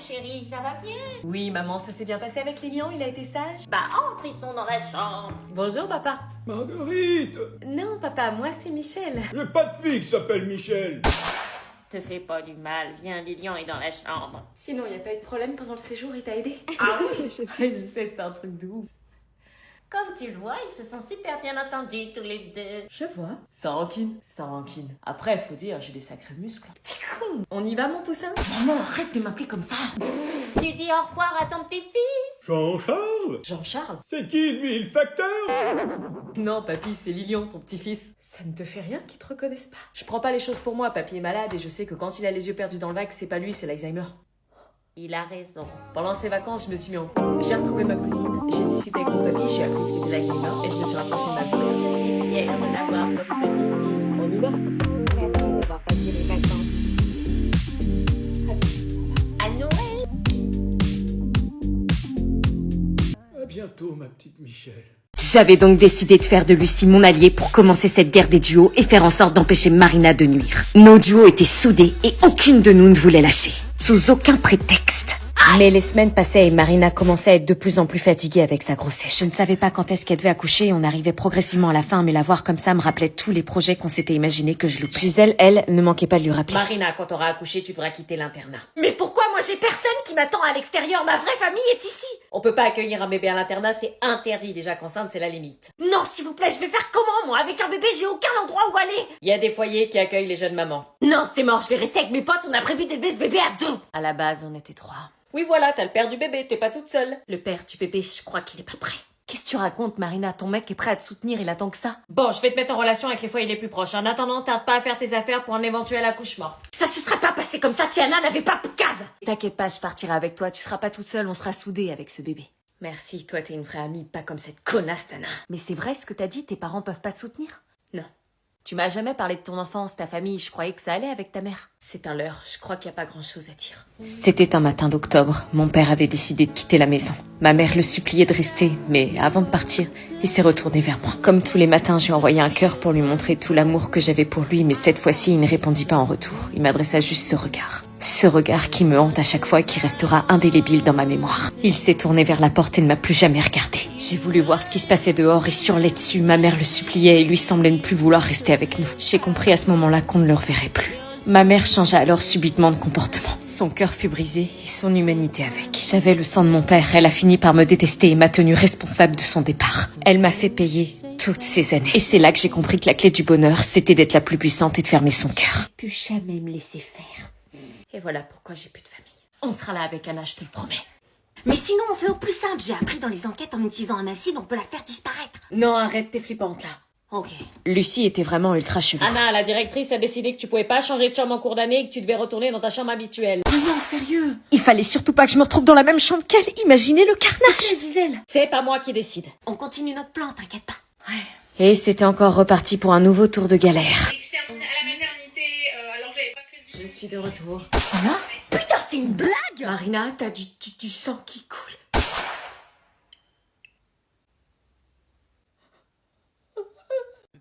chérie, ça va bien? Oui, maman, ça s'est bien passé avec Lilian, il a été sage? Bah, entre, ils sont dans la chambre. Bonjour, papa. Marguerite! Non, papa, moi c'est Michel. J'ai pas de fille qui s'appelle Michel! Te fais pas du mal, viens, Lilian est dans la chambre. Sinon, il n'y a pas eu de problème pendant le séjour, il t'a aidé? Ah oui? Je sais, c'est un truc de ouf. Comme tu le vois, ils se sont super bien entendus tous les deux. Je vois. Sans rancune. Sans rancune. Après, faut dire, j'ai des sacrés muscles. Petit con. On y va, mon poussin? Maman, arrête de m'appeler comme ça. Tu dis au revoir à ton petit-fils? Jean-Charles? Jean-Charles? C'est qui, lui, le facteur? Non, papy, c'est Lilian, ton petit-fils. Ça ne te fait rien qu'ils te reconnaissent pas. Je prends pas les choses pour moi, papy est malade et je sais que quand il a les yeux perdus dans le bac, c'est pas lui, c'est l'Alzheimer. Il a raison. Pendant ces vacances, je me suis mis en couple. J'ai retrouvé ma cousine, j'ai discuté avec mon papy, j'ai appris que c'était l'Alzheimer et je me suis rapproché de ma mère. Je suis fière de l'avoir comme petit. On y va? Merci d'avoir passé les vacances. À Noël. À bientôt, ma petite Michel. J'avais donc décidé de faire de Lucie mon allié pour commencer cette guerre des duos et faire en sorte d'empêcher Marina de nuire. Nos duos étaient soudés et aucune de nous ne voulait lâcher. Sous aucun prétexte. Mais les semaines passaient et Marina commençait à être de plus en plus fatiguée avec sa grossesse. Je ne savais pas quand est-ce qu'elle devait accoucher, on arrivait progressivement à la fin, mais la voir comme ça me rappelait tous les projets qu'on s'était imaginés que je loupais. Gisèle, elle, ne manquait pas de lui rappeler. Marina, quand t'auras accouché, tu devras quitter l'internat. Mais pourquoi moi j'ai personne qui m'attend à l'extérieur? Ma vraie famille est ici. On peut pas accueillir un bébé à l'internat, c'est interdit. Déjà qu'enceinte, c'est la limite. Non, s'il vous plaît, je vais faire comment moi? Avec un bébé, j'ai aucun endroit où aller. Il y a des foyers qui accueillent les jeunes mamans. Non, c'est mort, je vais rester avec mes potes, on a prévu d'élever ce bébé à 2. À la base, on était 3. Oui, voilà, t'as le père du bébé, t'es pas toute seule. Le père du bébé, je crois qu'il est pas prêt. Qu'est-ce que tu racontes, Marina? Ton mec est prêt à te soutenir, il attend que ça. Bon, je vais te mettre en relation avec les foyers les plus proches. En attendant, tarde pas à faire tes affaires pour un éventuel accouchement. Ça se serait pas passé comme ça si Anna n'avait pas Poucave. T'inquiète pas, je partirai avec toi, tu seras pas toute seule, on sera soudés avec ce bébé. Merci, toi t'es une vraie amie, pas comme cette connasse Tana. Mais c'est vrai ce que t'as dit, tes parents peuvent pas te soutenir? Non. Tu m'as jamais parlé de ton enfance, ta famille, je croyais que ça allait avec ta mère. C'est un leurre, je crois qu'il y a pas grand chose à dire. C'était un matin d'octobre. Mon père avait décidé de quitter la maison. Ma mère le suppliait de rester, mais avant de partir, il s'est retourné vers moi. Comme tous les matins, je lui ai envoyé un cœur pour lui montrer tout l'amour que j'avais pour lui, mais cette fois-ci, il ne répondit pas en retour. Il m'adressa juste ce regard. Ce regard qui me hante à chaque fois et qui restera indélébile dans ma mémoire. Il s'est tourné vers la porte et ne m'a plus jamais regardé. J'ai voulu voir ce qui se passait dehors et surler dessus. Ma mère le suppliait et lui semblait ne plus vouloir rester avec nous. J'ai compris à ce moment-là qu'on ne le reverrait plus. Ma mère changea alors subitement de comportement. Son cœur fut brisé et son humanité avec. J'avais le sang de mon père, elle a fini par me détester et m'a tenue responsable de son départ. Elle m'a fait payer toutes ces années. Et c'est là que j'ai compris que la clé du bonheur, c'était d'être la plus puissante et de fermer son cœur. Plus jamais me laisser faire. Et voilà pourquoi j'ai plus de famille. On sera là avec Anna, je te le promets. Mais sinon, on fait au plus simple. J'ai appris dans les enquêtes, en utilisant un acide, on peut la faire disparaître. Non, arrête, t'es flippante là. Ok. Lucie était vraiment ultra chelou. Anna, la directrice a décidé que tu pouvais pas changer de chambre en cours d'année et que tu devais retourner dans ta chambre habituelle. Non, sérieux. Il fallait surtout pas que je me retrouve dans la même chambre qu'elle. Imaginez le carnage. Gisèle, C'est pas moi qui décide. on continue notre plan, t'inquiète pas. Et c'était encore reparti pour un nouveau tour de galère. Externe à la maternité, alors j'avais pas prévu. Je suis de retour. Anna? Putain, c'est une blague! Marina, t'as du sang qui coule.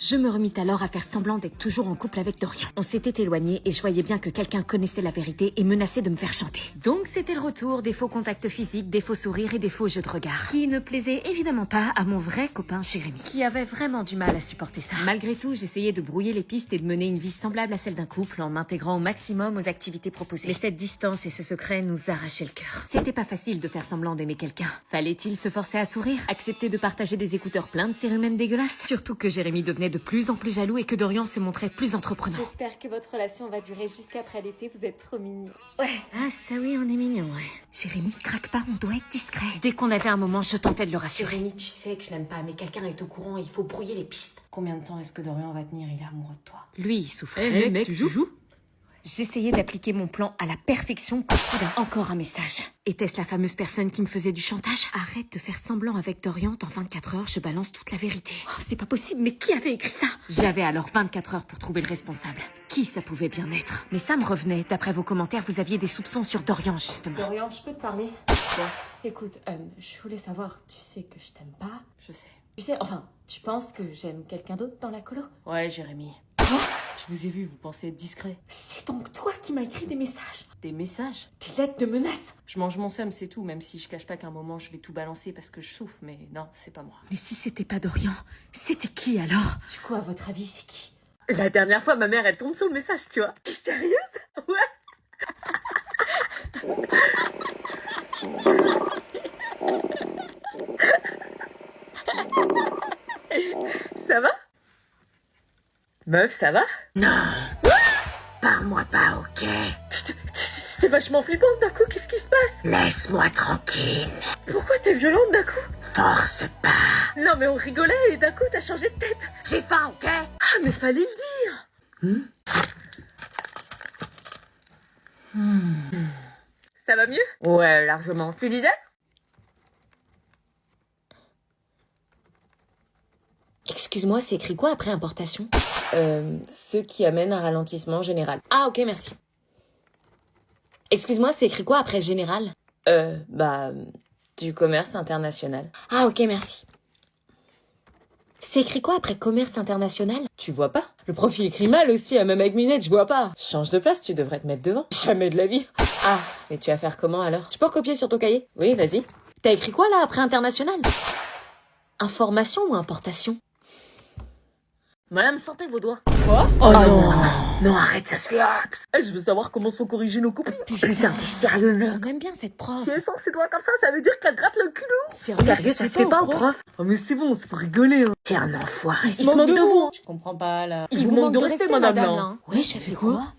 Je me remis alors à faire semblant d'être toujours en couple avec Dorian. On s'était éloigné et je voyais bien que quelqu'un connaissait la vérité et menaçait de me faire chanter. Donc c'était le retour des faux contacts physiques, des faux sourires et des faux jeux de regard. Qui ne plaisait évidemment pas à mon vrai copain Jérémy, qui avait vraiment du mal à supporter ça. Malgré tout, j'essayais de brouiller les pistes et de mener une vie semblable à celle d'un couple en m'intégrant au maximum aux activités proposées. Mais cette distance et ce secret nous arrachaient le cœur. C'était pas facile de faire semblant d'aimer quelqu'un. Fallait-il se forcer à sourire? Accepter de partager des écouteurs pleins de cérumen dégueulasses? Surtout que Jérémy devenait de plus en plus jaloux et que Dorian se montrait plus entreprenant. J'espère que votre relation va durer jusqu'après l'été, vous êtes trop mignons. Ouais. Ah ça oui, on est mignon, ouais. Jérémy, craque pas, on doit être discret. Dès qu'on avait un moment, je tentais de le rassurer. Jérémy, tu sais que je l'aime pas, mais quelqu'un est au courant et il faut brouiller les pistes. Combien de temps est-ce que Dorian va tenir? Il est amoureux de toi. Lui, il souffrait. Mec, tu joues? J'essayais d'appliquer mon plan à la perfection quand soudain, encore un message. Était-ce la fameuse personne qui me faisait du chantage? Arrête de faire semblant avec Dorian, dans 24 heures, je balance toute la vérité. Oh, c'est pas possible, mais qui avait écrit ça? J'avais alors 24 heures pour trouver le responsable. Qui ça pouvait bien être? Mais ça me revenait, d'après vos commentaires, vous aviez des soupçons sur Dorian, justement. Dorian, je peux te parler? Écoute, je voulais savoir, tu sais que je t'aime pas? Je sais. Tu sais, enfin, tu penses que j'aime quelqu'un d'autre dans la colo? Ouais, Jérémy. Je vous ai vu, vous pensez être discret. C'est donc toi qui m'as écrit des messages. Des messages? Des lettres de menaces. Je mange mon seum, c'est tout, même si je cache pas qu'à un moment je vais tout balancer parce que je souffre, mais non, c'est pas moi. Mais si c'était pas Dorian, c'était qui alors? Du coup, à votre avis, c'est qui? La dernière fois, ma mère, elle tombe sur le message, tu vois. T'es sérieuse? Ouais. Ça va? Meuf, ça va? Non. Parle-moi pas, ok? C'était vachement flippant d'un coup, qu'est-ce qui se passe? Laisse-moi tranquille. Pourquoi t'es violente d'un coup? Force pas. Non mais on rigolait et d'un coup t'as changé de tête. J'ai faim, ok? Ah mais fallait le dire. Ça va mieux? Ouais, largement. Tu disais? Excuse-moi, c'est écrit quoi après importation? Ce qui amène un ralentissement général. Ah, ok, merci. Excuse-moi, c'est écrit quoi après général? Du commerce international. Ah, ok, merci. C'est écrit quoi après commerce international? Tu vois pas? Le profil écrit mal aussi, même avec mes lunettes, je vois pas. Change de place, tu devrais te mettre devant. Jamais de la vie. Ah, mais tu vas faire comment alors? Tu peux recopier sur ton cahier? Oui, vas-y. T'as écrit quoi là après international? Information ou importation? Madame, sentez vos doigts. Quoi? Oh non. Non, arrête, ça se fait. Je veux savoir comment sont corrigés nos copines. Putain, t'es sérieux, là? On aime bien cette prof. Si elle sent ses doigts comme ça veut dire qu'elle gratte le culot. Sérieux, Ça se fait pas, prof. Oh mais c'est bon, c'est pour rigoler. Hein. T'es un enfoiré. Il se moque de vous. Je comprends pas là. Il vous manque de respect, madame, là. Oui, j'ai fait quoi?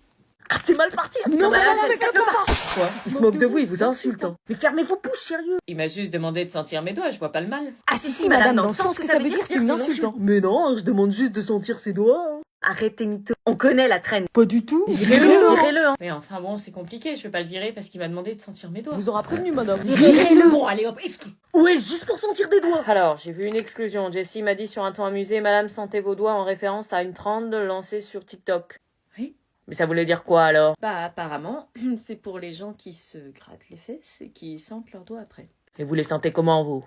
Ah, c'est mal parti. Non, madame, faites-le pas. Quoi? il se moque de vous, il vous insulte. Hein. Mais fermez vos bouches, sérieux. Il m'a juste demandé de sentir mes doigts, je vois pas le mal. Ah si, madame, dans le sens que ça veut dire, c'est une insulte. Hein. Mais non, je demande juste de sentir ses doigts. Hein. Arrêtez, mytho. On connaît la traîne. Pas du tout. Virez-le, hein. Mais enfin bon, c'est compliqué, je vais pas le virer parce qu'il m'a demandé de sentir mes doigts. Vous aura prévenu, madame. Virez-le. Bon, allez hop, exclu. Ouais, juste pour sentir des doigts. Alors, j'ai vu une exclusion. Jessie m'a dit sur un ton amusé, Madame, sentez vos doigts en référence à une trend lancée sur TikTok. Oui. Mais ça voulait dire quoi alors? Bah apparemment, c'est pour les gens qui se grattent les fesses et qui sentent leurs doigts après. Et vous les sentez comment vous?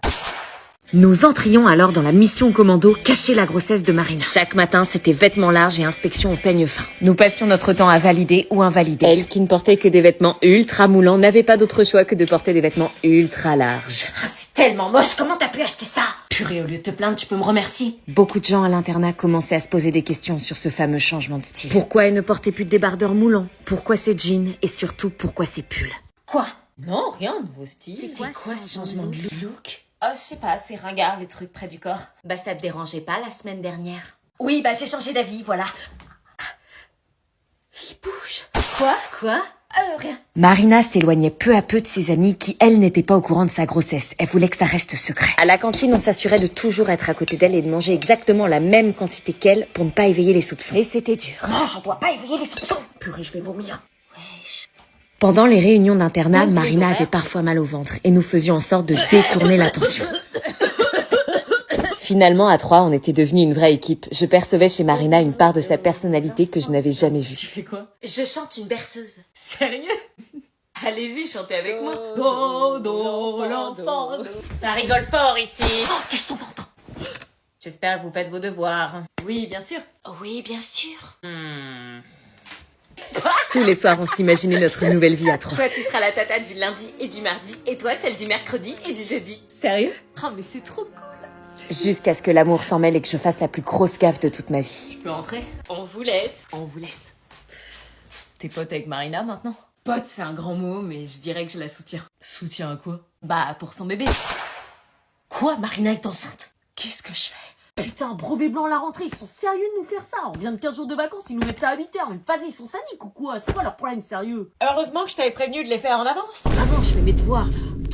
Nous entrions alors dans la mission commando cacher la grossesse de Marina. Chaque matin, c'était vêtements larges et inspection au peigne fin. Nous passions notre temps à valider ou invalider. Elle, qui ne portait que des vêtements ultra moulants, n'avait pas d'autre choix que de porter des vêtements ultra larges. Ah, c'est tellement moche, comment t'as pu acheter ça? Purée, au lieu de te plaindre, tu peux me remercier. Beaucoup de gens à l'internat commençaient à se poser des questions sur ce fameux changement de style. Pourquoi elle ne portait plus de débardeurs moulants? Pourquoi ses jeans? Et surtout, pourquoi ses pulls? Quoi? Non, rien, nouveau style. C'est quoi ce changement de look? Oh, je sais pas, c'est ringard les trucs près du corps. Bah ça te dérangeait pas la semaine dernière? Oui, bah j'ai changé d'avis, voilà. Il bouge. Quoi? Rien. Marina s'éloignait peu à peu de ses amies qui, elles, n'étaient pas au courant de sa grossesse. Elle voulait que ça reste secret. À la cantine, on s'assurait de toujours être à côté d'elle et de manger exactement la même quantité qu'elle pour ne pas éveiller les soupçons. Et c'était dur. Non, j'en dois pas éveiller les soupçons. Purée, je vais vomir. Pendant les réunions d'internat, Marina avait parfois mal au ventre et nous faisions en sorte de détourner l'attention. Finalement, à trois, on était devenus une vraie équipe. Je percevais chez Marina une part de sa personnalité que je n'avais jamais vue. Tu fais quoi? Je chante une berceuse. Sérieux? Allez-y, chantez avec moi. Do, l'enfant. Ça rigole fort ici. Oh, cache ton ventre. J'espère que vous faites vos devoirs. Oui, bien sûr. Oui, bien sûr. Tous les soirs, on s'imaginait notre nouvelle vie à trois. Toi, tu seras la tata du lundi et du mardi, et toi, celle du mercredi et du jeudi. Sérieux? Oh, mais c'est trop cool. Jusqu'à ce que l'amour s'en mêle et que je fasse la plus grosse gaffe de toute ma vie. Tu peux entrer? On vous laisse. On vous laisse. T'es pote avec Marina maintenant? Pote, c'est un grand mot, mais je dirais que je la soutiens. Soutiens à quoi? Bah, pour son bébé. Quoi, Marina est enceinte? Qu'est-ce que je fais? Putain, brevet blanc à la rentrée, ils sont sérieux de nous faire ça? On vient de 15 jours de vacances, ils nous mettent ça à 8h. Mais vas-y, ils sont sadiques ou quoi? C'est quoi leur problème, sérieux? Heureusement que je t'avais prévenu de les faire en avance. Avant, je fais mes devoirs.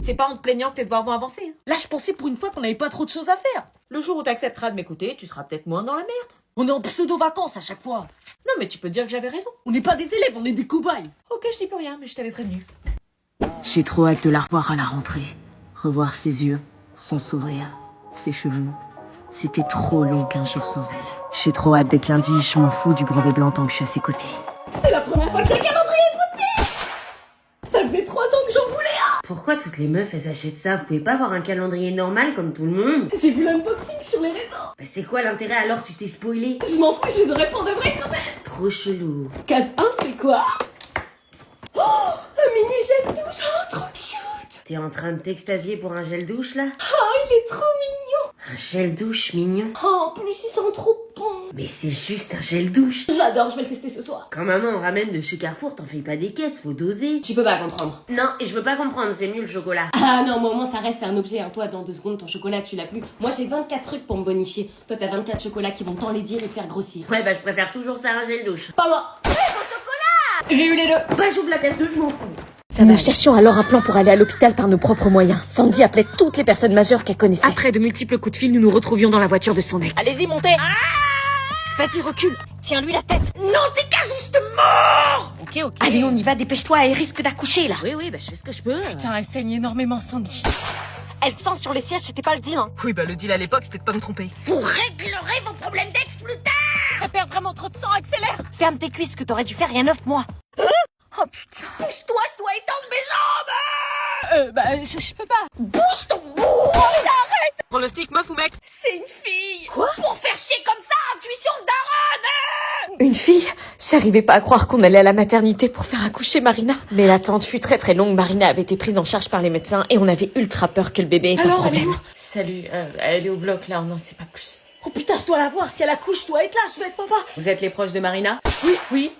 C'est pas en te plaignant que tes devoirs vont avancer. Hein. Là, je pensais pour une fois qu'on avait pas trop de choses à faire. Le jour où t'accepteras de m'écouter, tu seras peut-être moins dans la merde. On est en pseudo-vacances à chaque fois. Non, mais tu peux dire que j'avais raison. On n'est pas des élèves, on est des cobayes. Ok, je dis plus rien, mais je t'avais prévenu. J'ai trop hâte de la revoir à la rentrée. Revoir ses yeux, son sourire, ses cheveux. C'était trop long qu'un jour sans elle. J'ai trop hâte d'être lundi, je m'en fous du brevet blanc tant que je suis à ses côtés. C'est la première fois que j'ai un calendrier voté. Ça faisait 3 ans que j'en voulais un. Pourquoi toutes les meufs elles achètent ça? Vous pouvez pas avoir un calendrier normal comme tout le monde? J'ai vu l'unboxing sur les réseaux. Bah c'est quoi l'intérêt alors? Tu t'es spoilé? Je m'en fous, je les aurais pour de vrai quand même. trop chelou. Case 1, c'est quoi? Oh, un mini gel douche, oh, trop cute. T'es en train de t'extasier pour un gel douche là? Oh, il est trop mignon. Un gel douche mignon? Oh, en plus, il sent trop bon. Mais c'est juste un gel douche. J'adore, je vais le tester ce soir. Quand maman ramène de chez Carrefour, t'en fais pas des caisses, faut doser. Tu peux pas comprendre. Non, et je veux pas comprendre, c'est mieux le chocolat. Ah non, mais au moins ça reste, c'est un objet. Hein. Toi, dans 2 secondes, ton chocolat, tu l'as plus. Moi, j'ai 24 trucs pour me bonifier. Toi, t'as 24 chocolats qui vont t'enlaidir et te faire grossir. Ouais, bah je préfère toujours ça à un gel douche. Pas moi. J'ai eu les deux. Bah j'ouvre la caisse 2, je m'en fous. Nous cherchions alors un plan pour aller à l'hôpital par nos propres moyens. Sandy appelait toutes les personnes majeures qu'elle connaissait. Après de multiples coups de fil, nous nous retrouvions dans la voiture de son ex. Allez-y, montez. Vas-y, recule. Tiens-lui la tête. Non, t'es qu'un juste mort. Ok. Allez, on y va, dépêche-toi, elle risque d'accoucher, là. Oui, bah je fais ce que je peux. Putain, elle saigne énormément, Sandy. Elle sent sur les sièges, c'était pas le deal, hein. Oui, bah le deal à l'époque, c'était de pas me tromper. Vous réglerez vos problèmes d'ex plus tard. Elle perd vraiment trop de sang, accélère. Ferme tes cuisses, que t'aurais dû faire il y a 9 mois. Oh putain. Pousse-toi, je dois étendre mes jambes. Bah, je peux pas. Bouge ton bourreau. Arrête. Pronostic, meuf ou mec? C'est une fille. Quoi? Pour faire chier comme ça, intuition de daronne. Une fille? J'arrivais pas à croire qu'on allait à la maternité pour faire accoucher Marina. Mais l'attente fut très très longue. Marina avait été prise en charge par les médecins et on avait ultra peur que le bébé ait un Alors, elle est problème. où? Salut, elle est au bloc là, on n'en sait pas plus. Oh putain, je dois la voir. Si elle accouche, je dois être là. Je dois être papa. Vous êtes les proches de Marina? Oui.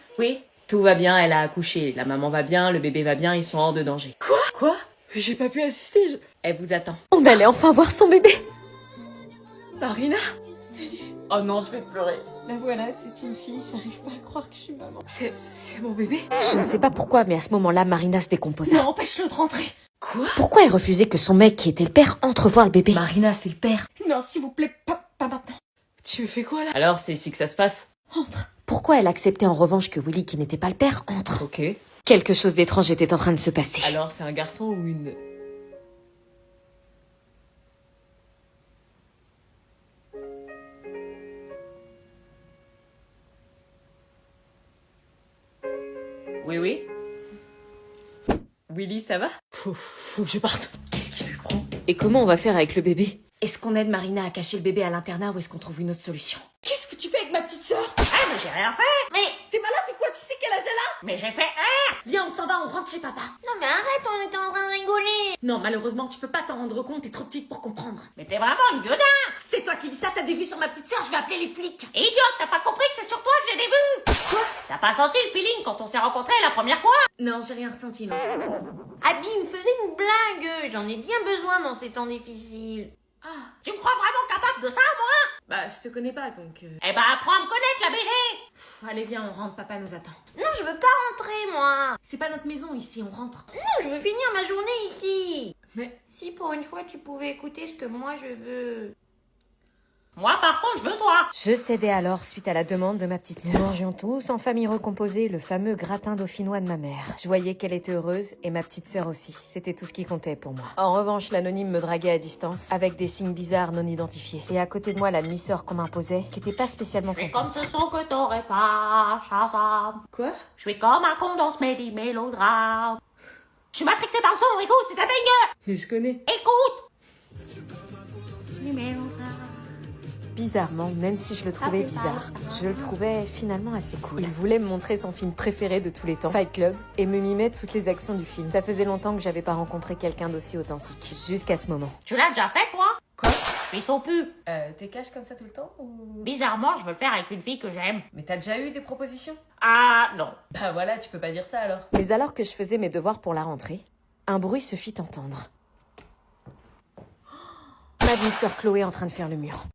Tout va bien, elle a accouché. La maman va bien, le bébé va bien, ils sont hors de danger. Quoi? J'ai pas pu assister, Elle vous attend. On allait enfin voir son bébé. Marina? Oh non, je vais pleurer. La voilà, c'est une fille. J'arrive pas à croire que je suis maman. C'est mon bébé? Je ne sais pas pourquoi, mais à ce moment-là, Marina se décomposa. Non, empêche-le de rentrer. Pourquoi elle refusait que son mec, qui était le père, entre voir le bébé? Marina, c'est le père. Non, s'il vous plaît, pas maintenant. Tu fais quoi là? Alors, c'est ici que ça se passe? Entre. Pourquoi elle acceptait en revanche que Willy, qui n'était pas le père, entre? Ok. Quelque chose d'étrange était en train de se passer. Alors, c'est un garçon ou une... Oui. Willy, ça va? Faut que je parte. Qu'est-ce qui lui prend? Et comment on va faire avec le bébé? Est-ce qu'on aide Marina à cacher le bébé à l'internat ou est-ce qu'on trouve une autre solution? Qu'est-ce que tu fais avec ma petite sœur? Ah, mais j'ai rien fait. Mais t'es malade ou quoi? Tu sais quel âge elle a? Mais j'ai fait Viens, on s'en va, on rentre chez papa. Non, mais arrête, on était en train de rigoler. Non, malheureusement, tu peux pas t'en rendre compte, t'es trop petite pour comprendre. Mais t'es vraiment une gueudin. C'est toi qui dis ça, t'as des vues sur ma petite sœur, je vais appeler les flics. Idiote, t'as pas compris que c'est sur toi que j'ai des vues. Quoi? T'as pas senti le feeling quand on s'est rencontrés la première fois? Non, j'ai rien ressenti, non. Abby me faisait une blague. J'en ai bien besoin dans ces temps difficiles. Ah, Tu me crois vraiment capable de ça, moi? bah, je te connais pas, donc... Eh ben, apprends à me connaître, la BG. Allez, viens, on rentre, papa nous attend. Non, je veux pas rentrer, moi. C'est pas notre maison ici, on rentre. Non, je veux finir ma journée ici. Mais... Si pour une fois tu pouvais écouter ce que moi je veux. Moi, par contre, je veux toi. Je cédai alors suite à la demande de ma petite sœur. Nous mangions tous en famille recomposée le fameux gratin dauphinois de ma mère. Je voyais qu'elle était heureuse et ma petite sœur aussi. C'était tout ce qui comptait pour moi. En revanche, l'anonyme me draguait à distance avec des signes bizarres non identifiés. Et à côté de moi, la demi-sœur qu'on m'imposait, qui était pas spécialement Je suis comme contente. ce son que t'aurais pas, Shazam. Quoi? Je suis comme un con dans ce mélodrame. Je suis matrixée par le son, écoute, c'est un banger. Mais je connais. Écoute. Bizarrement, même si je le trouvais bizarre, je le trouvais finalement assez cool. Il voulait me montrer son film préféré de tous les temps, Fight Club, et me mimait toutes les actions du film. Ça faisait longtemps que j'avais pas rencontré quelqu'un d'aussi authentique, jusqu'à ce moment. Tu l'as déjà fait, toi? Quoi? Je suis son pu. T'es cash comme ça tout le temps ou... Bizarrement, je veux le faire avec une fille que j'aime. Mais t'as déjà eu des propositions? Ah, non. Bah voilà, tu peux pas dire ça alors. Mais alors que je faisais mes devoirs pour la rentrée, un bruit se fit entendre. Ma demi-sœur Chloé en train de faire le mur.